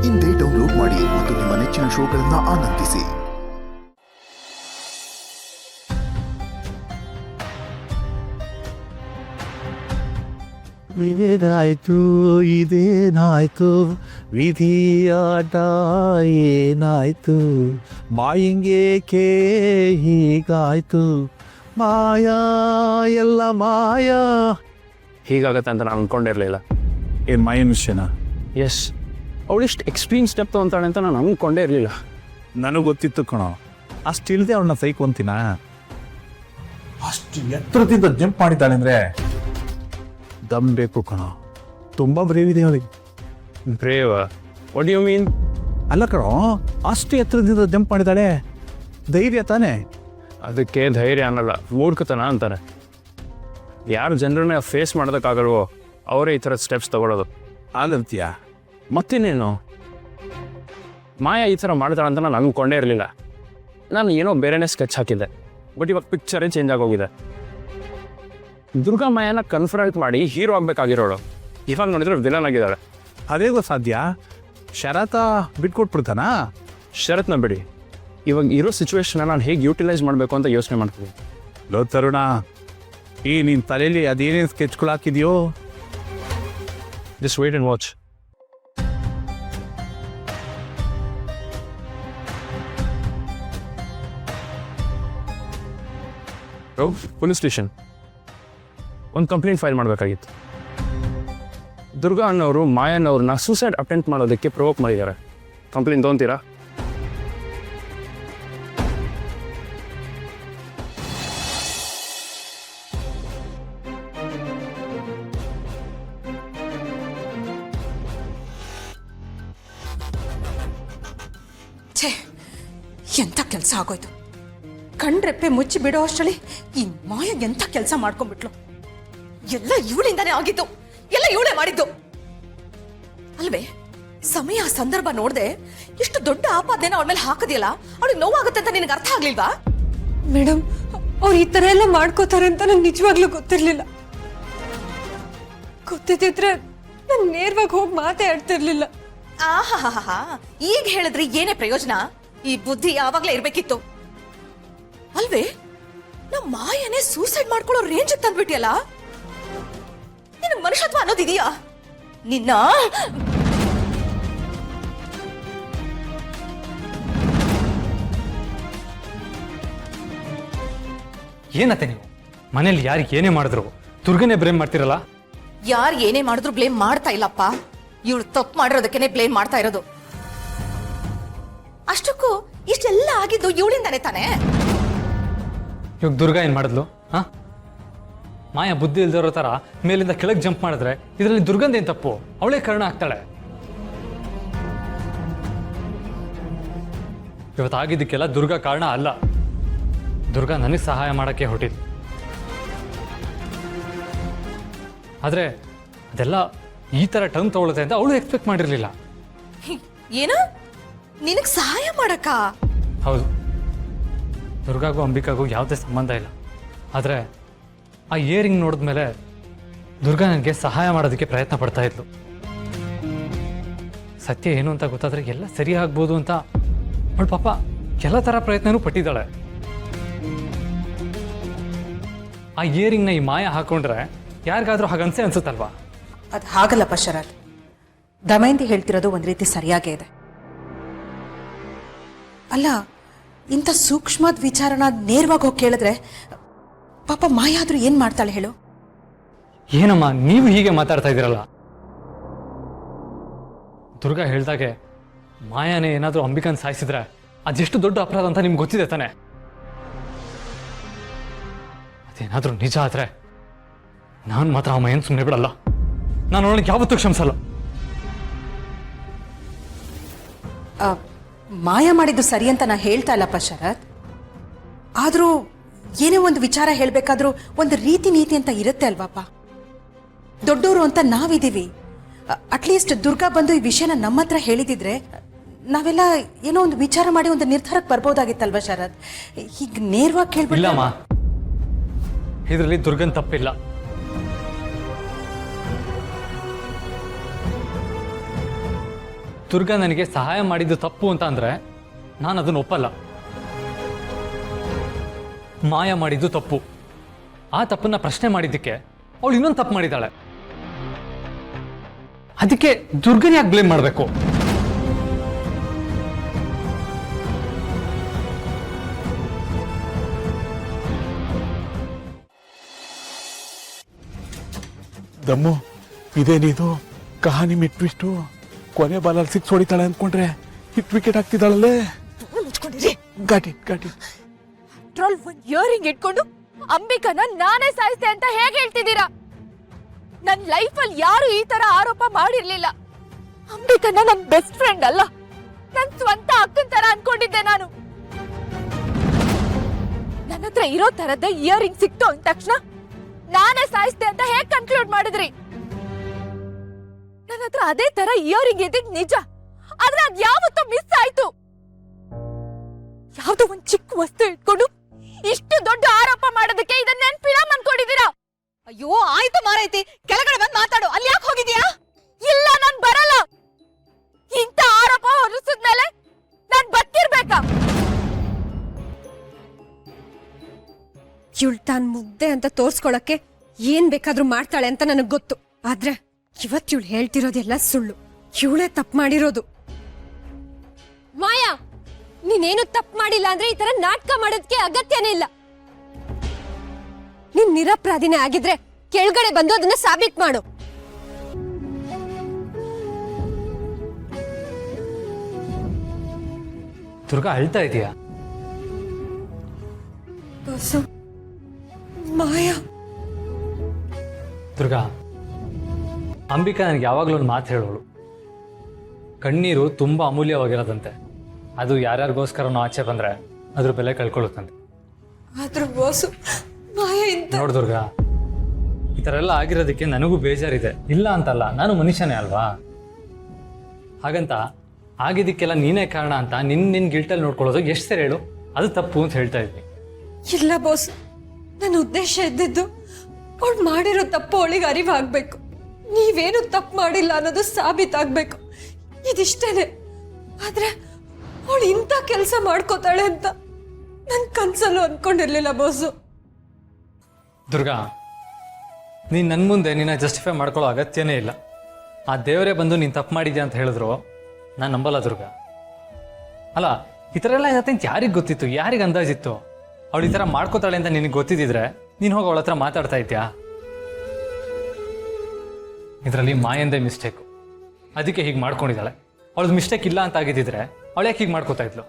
ಇಂದೇ ಡೌನ್ಲೋಡ್ ಮಾಡಿ ಮತ್ತು ನಿಮ್ಮ ನೆಚ್ಚಿನ ಶೋಗಳನ್ನು ಆನಂದಿಸಿ. ಇದೇನಾಯ್ತು ಇದೇನಾಯ್ತು ವಿಧಿಯಾಟ ಏನಾಯ್ತು ಮಾಯಿಂಗೇಕೆ ಹೀಗಾಯ್ತು ಮಾಯಾ ಎಲ್ಲ ಮಾಯಾ. ಹೀಗಾಗತ್ತೆ ಅಂತ ನಾನು ಅಂದ್ಕೊಂಡಿರಲಿಲ್ಲ. ಏನು ಮಾಯನ್ ವಿಷಯನ? ಎಸ್, ಅವಳಿಷ್ಟು ಎಕ್ಸ್ಪೀರಿಯನ್ಸ್ ಸ್ಟೆಪ್ ತೊಗೊತಾಳೆ ಅಂತ ನಾನು ಅಂದ್ಕೊಂಡೇ ಇರಲಿಲ್ಲ. ನನಗೆ ಗೊತ್ತಿತ್ತು ಕಣೋ, ಅಷ್ಟು ಇಲ್ಲದೆ ಅವಳನ್ನ ಸೈಕೊಂತೀನ. ಅಷ್ಟು ಎತ್ತರದಿಂದ ಜಂಪ್ ಮಾಡಿದ್ದಾಳೆ ಅಂದರೆ ದಮ್ ಬೇಕು ಕಣೋ. ತುಂಬ ಬ್ರೇವ್ ಇದೆ ಅವಳಿಗೆ. ಬ್ರೇವ? What you mean? ಅಲ್ಲ ಕಣೋ, ಅಷ್ಟು ಎತ್ತರದಿಂದ ಜಂಪ್ ಮಾಡಿದ್ದಾಳೆ, ಧೈರ್ಯ ತಾನೇ. ಅದಕ್ಕೆ ಧೈರ್ಯ ಅನ್ನಲ್ಲ, ಮೂರ್ಖತನ ಅಂತಾರೆ. ಯಾರು ಜನರನ್ನ ಫೇಸ್ ಮಾಡೋದಕ್ಕಾಗಲ್ವೋ ಅವರೇ ಈ ಥರದ ಸ್ಟೆಪ್ಸ್ ತೊಗೊಳೋದು. ಆಗಂತೀಯ? ಮತ್ತಿನ್ನೇನು, ಮಾಯಾ ಈ ಥರ ಮಾಡ್ತಾಳೆ ಅಂತ ನಾನು ಅಂದ್ಕೊಂಡೇ ಇರಲಿಲ್ಲ. ನಾನು ಏನೋ ಬೇರೆನೇ ಸ್ಕೆಚ್ ಹಾಕಿದ್ದೆ, ಬಟ್ ಇವಾಗ ಪಿಕ್ಚರೇ ಚೇಂಜ್ ಆಗೋಗಿದೆ. ದುರ್ಗಾ ಮಾಯಾನ ಕನ್ಫ್ರಂಟ್ ಮಾಡಿ ಹೀರೋ ಆಗಬೇಕಾಗಿರೋಳು ಇವಾಗ ನೋಡಿದ್ರೆ ವಿಲನ್ ಆಗಿದ್ದಾಳೆ. ಅದೇಗೋ ಸಾಧ್ಯ? ಶರತ ಬಿಟ್ಕೊಟ್ಬಿಡ್ತಾನ? ಷರತ್ನ ಬಿಡಿ, ಇವಾಗ ಇರೋ ಸಿಚುವೇಶನ್ನ ನಾನು ಹೇಗೆ ಯೂಟಿಲೈಸ್ ಮಾಡಬೇಕು ಅಂತ ಯೋಚನೆ ಮಾಡ್ತೀನಿ. ಲೋ ತರುಣ, ಈ ನಿನ್ನ ತಲೆಯಲ್ಲಿ ಅದೇನೇನು ಸ್ಕೆಚ್ಗಳು ಹಾಕಿದೆಯೋ, just wait and watch. Police station ಒಂದು ಕಂಪ್ಲೇಂಟ್ ಫೈಲ್ ಮಾಡಬೇಕಾಗಿತ್ತು. ದುರ್ಗಾ ಅನ್ನೋರು ಮಾಯನ್ನವ್ರನ್ನ ಸೂಸೈಡ್ ಅಟೆಂಪ್ಟ್ ಮಾಡೋದಕ್ಕೆ ಪ್ರವೋಕ್ ಮಾಡಿದ್ದಾರೆ. ಕಂಪ್ಲೇಂಟ್ ತೊಗೊಂತೀರಾ? ಛೇ, ಎಂಥ ಕೆಲಸ ಆಗೋಯ್ತು. ಕಣ್ರೆಪ್ಪೆ ಮುಚ್ಚಿ ಬಿಡೋ ಅಷ್ಟರಲ್ಲಿ ಈ ಮಾಯ ಎಂಥ ಕೆಲಸ ಮಾಡ್ಕೊಂಡ್ಬಿಟ್ಲು. ಎಲ್ಲ ಇವಳಿಂದಾನೇ ಆಗಿದ್ದು, ಎಲ್ಲ ಇವಳೇ ಮಾಡಿದ್ದು ಅಲ್ವೇ? ಸಮಯ ಸಂದರ್ಭ ನೋಡ್ದೆ ಎಷ್ಟು ದೊಡ್ಡ ಆಪಾದನೆನ ಅವಳ ಮೇಲೆ ಹಾಕದಿಯಲ್ಲ, ಅವಳಿಗೆ ನೋವಾಗುತ್ತೆ ಅಂತ ನಿನಗೆ ಅರ್ಥ ಆಗ್ಲಿಲ್ವಾ? ಮೇಡಮ್, ಅವ್ರು ಈ ತರ ಎಲ್ಲ ಮಾಡ್ಕೋತಾರೆ ಅಂತ ನಂಗೆ ನಿಜವಾಗ್ಲೂ ಗೊತ್ತಿರ್ಲಿಲ್ಲ. ಗೊತ್ತಿದ್ರೆ ನಾನು ನೇರವಾಗಿ ಹೋಗಿ ಮಾತೇ ಆಡ್ತಿರ್ಲಿಲ್ಲ. ಆಹಾ, ಈಗ ಹೇಳಿದ್ರೆ ಏನೇ ಪ್ರಯೋಜನ? ಈ ಬುದ್ಧಿ ಯಾವಾಗ್ಲೇ ಇರ್ಬೇಕಿತ್ತು ಅಲ್ವೇ? ನಮ್ಮ ಮಾಯನೇ ಸೂಸೈಡ್ ಮಾಡ್ಕೊಳ್ಳೋ ರೇಂಜ್ ತಂದ್ಬಿಟ್ಟಿಯಲ್ಲ. ನಿನಗೆ ಮನುಷ್ಯತ್ವ ಅನ್ನೋದಿದೆಯಾ? ನಿನ್ನ ಏನತ್ತೆ ನೀವು ಮನೇಲಿ ಯಾರಿಗೆ ಏನೇ ಮಾಡಿದ್ರು ದುರ್ಗನೇ ಬ್ಲೇಮ್ ಮಾಡ್ತಿರಲ್ಲ? ಯಾರು ಏನೇ ಮಾಡಿದ್ರು ಬ್ಲೇಮ್ ಮಾಡ್ತಾ ಇಲ್ಲಪ್ಪ. ಇವಳು ತಪ್ಪು ಮಾಡಿರೋದಕ್ಕೇನೆ ಬ್ಲೇಮ್ ಮಾಡ್ತಾ ಇರೋದು. ಅಷ್ಟಕ್ಕೂ ಇಷ್ಟೆಲ್ಲ ಆಗಿದ್ದು ಇವಳಿಂದಾನೆ ತಾನೇ. ಇವಾಗ ದುರ್ಗಾ ಏನ್ ಮಾಡಿದ್ಲು? ಮಾಯಾ ಬುದ್ಧಿ ಇಲ್ದಿರೋ ತರ ಮೇಲಿಂದ ಕೆಳಗೆ ಜಂಪ್ ಮಾಡಿದ್ರೆ ಇದರಲ್ಲಿ ದುರ್ಗಂದ ಏನ್ ತಪ್ಪು? ಅವಳೇ ಕಾರಣ ಆಗ್ತಾಳೆ. ಇವತ್ತಾಗಿದ್ದಕ್ಕೆಲ್ಲ ದುರ್ಗಾ ಕಾರಣ ಅಲ್ಲ. ದುರ್ಗಾ ನನಗೆ ಸಹಾಯ ಮಾಡಕ್ಕೆ ಹೊಟ್ಟಿದ್ದು. ಆದ್ರೆ ಅದೆಲ್ಲ ಈ ತರ ಟರ್ನ್ ತಗೊಳುತ್ತೆ ಅಂತ ಅವಳು ಎಕ್ಸ್ಪೆಕ್ಟ್ ಮಾಡಿರ್ಲಿಲ್ಲ. ಏನು, ನಿನಗ್ ಸಹಾಯ ಮಾಡಕ್ಕ? ಹೌದು, ದುರ್ಗಾಗೂ ಅಂಬಿಕಾಗೂ ಯಾವುದೇ ಸಂಬಂಧ ಇಲ್ಲ. ಆದರೆ ಆ ಇಯರಿಂಗ್ ನೋಡಿದ್ಮೇಲೆ ದುರ್ಗಾ ನನಗೆ ಸಹಾಯ ಮಾಡೋದಕ್ಕೆ ಪ್ರಯತ್ನ ಪಡ್ತಾ ಇದ್ಲು. ಸತ್ಯ ಏನು ಅಂತ ಗೊತ್ತಾದ್ರೆ ಎಲ್ಲ ಸರಿ ಆಗ್ಬೋದು ಅಂತ ಅವಳು ಪಾಪ ಎಲ್ಲ ಥರ ಪ್ರಯತ್ನನೂ ಪಟ್ಟಿದ್ದಾಳೆ. ಆ ಇಯರಿಂಗ್ನ ಈ ಮಾಯ ಹಾಕೊಂಡ್ರೆ ಯಾರಿಗಾದ್ರೂ ಹಾಗನ್ಸೆ ಅನ್ಸುತ್ತಲ್ವಾ? ಅದು ಹಾಗಲ್ಲಪ್ಪ ಶರತ್. ದಮಯಂತಿ ಹೇಳ್ತಿರೋದು ಒಂದು ರೀತಿ ಸರಿಯಾಗೇ ಇದೆ. ಅಲ್ಲ, ಇಂಥ ಸೂಕ್ಷ್ಮದ ವಿಚಾರನ ನೇರವಾಗಿ ಹೋಗಿ ಕೇಳಿದ್ರೆ ಪಾಪ ಮಾಯ ಆದ್ರೂ ಏನ್ ಮಾಡ್ತಾಳೆ ಹೇಳು? ಏನಮ್ಮ ನೀವು ಹೀಗೆ ಮಾತಾಡ್ತಾ ಇದ್ದೀರಲ್ಲ? ದುರ್ಗಾ ಹೇಳ್ದಾಗೆ ಮಾಯಾನೇ ಏನಾದರೂ ಅಂಬಿಕನ್ ಸಾಯಿಸಿದ್ರೆ ಅದೆಷ್ಟು ದೊಡ್ಡ ಅಪರಾಧ ಅಂತ ನಿಮ್ಗೆ ಗೊತ್ತಿದೆ ತಾನೆ? ಅದೇನಾದ್ರೂ ನಿಜ ಆದ್ರೆ ನಾನು ಮಾತ್ರ ಅಮ್ಮ ಏನು ಸುಮ್ಮನೆ ಬಿಡಲ್ಲ. ನಾನು ಅವಳಿಗೆ ಯಾವತ್ತೂ ಕ್ಷಮಿಸಲ್ಲ. ಮಾಯ ಮಾಡಿದ್ದು ಸರಿ ಅಂತ ನಾ ಹೇಳ್ತಾ ಇಲ್ಲಪ್ಪ ಶರತ್. ಆದ್ರೂ ಏನೇ ಒಂದು ವಿಚಾರ ಹೇಳ್ಬೇಕಾದ್ರೂ ಒಂದು ರೀತಿ ನೀತಿ ಅಂತ ಇರುತ್ತೆ ಅಲ್ವಾಪ? ದೊಡ್ಡವರು ಅಂತ ನಾವಿದ್ದೀವಿ. ಅಟ್ಲೀಸ್ಟ್ ದುರ್ಗಾ ಬಂದು ಈ ವಿಷಯನ ನಮ್ಮ ಹತ್ರ ಹೇಳಿದಿದ್ರೆ ನಾವೆಲ್ಲ ಏನೋ ಒಂದು ವಿಚಾರ ಮಾಡಿ ಒಂದು ನಿರ್ಧಾರಕ್ಕೆ ಬರ್ಬೋದಾಗಿತ್ತಲ್ವಾ ಶರತ್? ಹೀಗೆ ನೇರವಾಗಿ ಕೇಳ್ಬಿಡಲ್ಲ. ಇದರಲ್ಲಿ ದುರ್ಗನ್ ತಪ್ಪಿಲ್ಲ. ದುರ್ಗಾ ನನಗೆ ಸಹಾಯ ಮಾಡಿದ್ದು ತಪ್ಪು ಅಂತ ಅಂದರೆ ನಾನು ಅದನ್ನು ಒಪ್ಪಲ್ಲ. ಮಾಯ ಮಾಡಿದ್ದು ತಪ್ಪು. ಆ ತಪ್ಪನ್ನ ಪ್ರಶ್ನೆ ಮಾಡಿದ್ದಕ್ಕೆ ಅವಳು ಇನ್ನೊಂದು ತಪ್ಪು ಮಾಡಿದ್ದಾಳೆ. ಅದಕ್ಕೆ ದುರ್ಗನ್ ಯಾಕೆ ಬ್ಲೇಮ್ ಮಾಡಬೇಕು? ದಮ್ಮು ಇದೇನಿದು ಕಹಾನಿ ಮಿಟ್ವಿಷ್ಟು ಕೊನೆ ಬಾಲಲ್ಲಿ ಸಿಕ್ಸ್ ಹೊಡಿತಾಳೆ ಅಂದ್ಕೊಂಡ್ರೆ ಹಿಟ್ ವಿಕೆಟ್ ಹಾಕ್ತಿದ್ದಾಳಲ್ಲೇ. ಮುಚ್ಕೊಂಡಿರಿ. ಗಾಟಿ ಗಾಟಿ ಟ್ರೋಲ್ ಒಂದ್ ಇಯರಿಂಗ್ ಇಟ್ಕೊಂಡು ಅಂಬಿಕನ ನಾನೇ ಸಾಯಿಸ್ತೆ ಅಂತ ಹೇಗೆ ಹೇಳ್ತಿದ್ದೀರಾ? ನನ್ ಲೈಫಲ್ಲಿ ಯಾರು ಈ ತರ ಆರೋಪ ಮಾಡಿರ್ಲಿಲ್ಲ. ಅಂಬಿಕನ ನನ್ ಬೆಸ್ಟ್ ಫ್ರೆಂಡ್ ಅಲ್ಲ, ನನ್ ಸ್ವಂತ ಅಕ್ಕನ ತರ ಅನ್ಕೊಂಡಿದ್ದೆ ನಾನು. ನನ್ನ ಹತ್ರ ಇರೋ ತರದ್ದೇ ಇಯರಿಂಗ್ ಸಿಕ್ತು ಅಂದ ತಕ್ಷಣ ನಾನೇ ಸಾಯಿಸ್ತೆ ಅಂತ ಹೇಗ್ ಕನ್ಕ್ಲೂಡ್ ಮಾಡಿದ್ರಿ? ನನ್ನ ಹತ್ರ ಅದೇ ತರ ಇಯರಿಂಗ್ ಇದ್ದಿದ್ ನಿಜ, ಆದ್ರೆ ಅದ್ ಯಾವತ್ತೋ ಮಿಸ್ ಆಯ್ತು. ಯಾವ್ದೋ ಒಂದ್ ಚಿಕ್ಕ ವಸ್ತು ಇಟ್ಕೊಂಡು ಇಷ್ಟು ದೊಡ್ಡ ಆರೋಪ ಮಾಡೋದಕ್ಕೆ ಇದನ್ನ ನೆನ್ಪಿಲ್ಲ ಅನ್ಕೊಂಡಿದ್ದೀರಾ? ಅಯ್ಯೋ ಆಯ್ತು ಮಾರೈತಿ, ಕೆಳಗಡೆ ಬಂದ್ ಮಾತಾಡು. ಅಲ್ಲಿ ಯಾಕೆ ಹೋಗಿದ್ಯಾ? ಇಲ್ಲ, ನಾನ್ ಬರಲ್ಲ. ಇಂಥ ಆರೋಪ ಹೊರಿಸಿದ್ಮೇಲೆ ನಾನ್ ಬದುಕಿರ್ಬೇಕಾ? ಇವಳು ತಾನ್ ಮುಗ್ದೆ ಅಂತ ತೋರ್ಸ್ಕೊಳಕ್ಕೆ ಏನ್ ಬೇಕಾದ್ರೂ ಮಾಡ್ತಾಳೆ ಅಂತ ನನಗ್ ಗೊತ್ತು. ಆದ್ರೆ ಇವತ್ತು ಇವಳು ಹೇಳ್ತಿರೋದೆಲ್ಲ ಸುಳ್ಳು. ಇವಳೇ ತಪ್ಪು ಮಾಡಿರೋದು. ಮಾಯಾ, ನೀನೇನು ತಪ್ಪು ಮಾಡಿಲ್ಲ ಅಂದ್ರೆ ಈ ತರ ನಾಟಕ ಮಾಡೋದಕ್ಕೆ ಅಗತ್ಯನೇ ಇಲ್ಲ. ನೀನ್ ನಿರಪರಾಧಿನೇ ಆಗಿದ್ರೆ ಕೆಳಗಡೆ ಬಂದು ಅದನ್ನ ಸಾಬೀತ್ ಮಾಡು. ದುರ್ಗಾ ಅಳ್ತಾ ಇದೀಯಾ? ಬಸ್ಸು, ಮಾಯಾ. ದುರ್ಗಾ, ಅಂಬಿಕಾ ನನಗೆ ಯಾವಾಗಲೂ ಒಂದು ಮಾತು ಹೇಳೋಳು, ಕಣ್ಣೀರು ತುಂಬ ಅಮೂಲ್ಯವಾಗಿರೋದಂತೆ. ಅದು ಯಾರ್ಯಾರಿಗೋಸ್ಕರನೂ ಆಚೆ ಬಂದರೆ ಅದ್ರ ಬೆಲೆ ಕಳ್ಕೊಳ್ಳುತ್ತಂತೆ. ಆದ್ರೂ ಬೋಸು, ಮಾಯಾ ಇಂತ ನೋಡು ದುರ್ಗಾ, ಈ ಥರ ಎಲ್ಲ ಆಗಿರೋದಕ್ಕೆ ನನಗೂ ಬೇಜಾರಿದೆ, ಇಲ್ಲ ಅಂತಲ್ಲ, ನಾನು ಮನುಷ್ಯನೇ ಅಲ್ವಾ. ಹಾಗಂತ ಆಗಿದ್ದಕ್ಕೆಲ್ಲ ನೀನೇ ಕಾರಣ ಅಂತ ನಿನ್ನ ಗಿಲ್ಟಲ್ಲಿ ನೋಡ್ಕೊಳ್ಳೋದು ಎಷ್ಟು ಸರಿ ಹೇಳು? ಅದು ತಪ್ಪು ಅಂತ ಹೇಳ್ತಾ ಇದ್ವಿ. ಇಲ್ಲ ಬೋಸ್, ನನ್ನ ಉದ್ದೇಶ ಇದ್ದಿದ್ದು ಅವಳು ಮಾಡಿರೋ ತಪ್ಪು ಅವಳಿಗೆ ಅರಿವಾಗ್ಬೇಕು. ನೀವೇನು ತಪ್ಪು ಮಾಡಿಲ್ಲ ಅನ್ನೋದು ಸಾಬೀತಾಗ್ಬೇಕು, ಇದಿಷ್ಟೇನೆ. ಆದ್ರೆ ಅವಳು ಇಂಥ ಕೆಲಸ ಮಾಡ್ಕೋತಾಳೆ ಅಂತ ನನ್ನ ಕನ್ಸಲ್ಲೂ ಅನ್ಕೊಂಡಿರ್ಲಿಲ್ಲ ಬೋಸು. ದುರ್ಗಾ, ನೀನು ನನ್ನ ಮುಂದೆ ನಿನ್ನ ಜಸ್ಟಿಫೈ ಮಾಡ್ಕೊಳ್ಳೋ ಅಗತ್ಯನೇ ಇಲ್ಲ. ಆ ದೇವರೇ ಬಂದು ನೀನು ತಪ್ಪು ಮಾಡಿದ್ಯಾ ಅಂತ ಹೇಳಿದ್ರು ನಾನು ನಂಬಲ್ಲ ದುರ್ಗಾ. ಅಲ್ಲ, ಈ ಥರ ಎಲ್ಲ ಇರತ್ತೆ ಅಂತ ಯಾರಿಗೆ ಗೊತ್ತಿತ್ತು, ಯಾರಿಗೆ ಅಂದಾಜಿತ್ತು? ಅವಳು ಈ ಥರ ಮಾಡ್ಕೋತಾಳೆ ಅಂತ ನಿನಗೆ ಗೊತ್ತಿದ್ದಿದ್ರೆ ನೀನು ಹೋಗಿ ಅವಳ ಹತ್ರ ಮಾತಾಡ್ತಾ ಇದ್ಯಾ? ಇದರಲ್ಲಿ ಮಾಯಂದೇ ಮಿಸ್ಟೇಕು, ಅದಕ್ಕೆ ಹೀಗೆ ಮಾಡ್ಕೊಂಡಿದ್ದಾಳೆ. ಅವಳದು ಮಿಸ್ಟೇಕ್ ಇಲ್ಲ ಅಂತ ಆಗಿದ್ದಿದ್ರೆ ಅವಳು ಯಾಕೆ ಹೀಗೆ ಮಾಡ್ಕೋತಾ ಇದ್ಲು?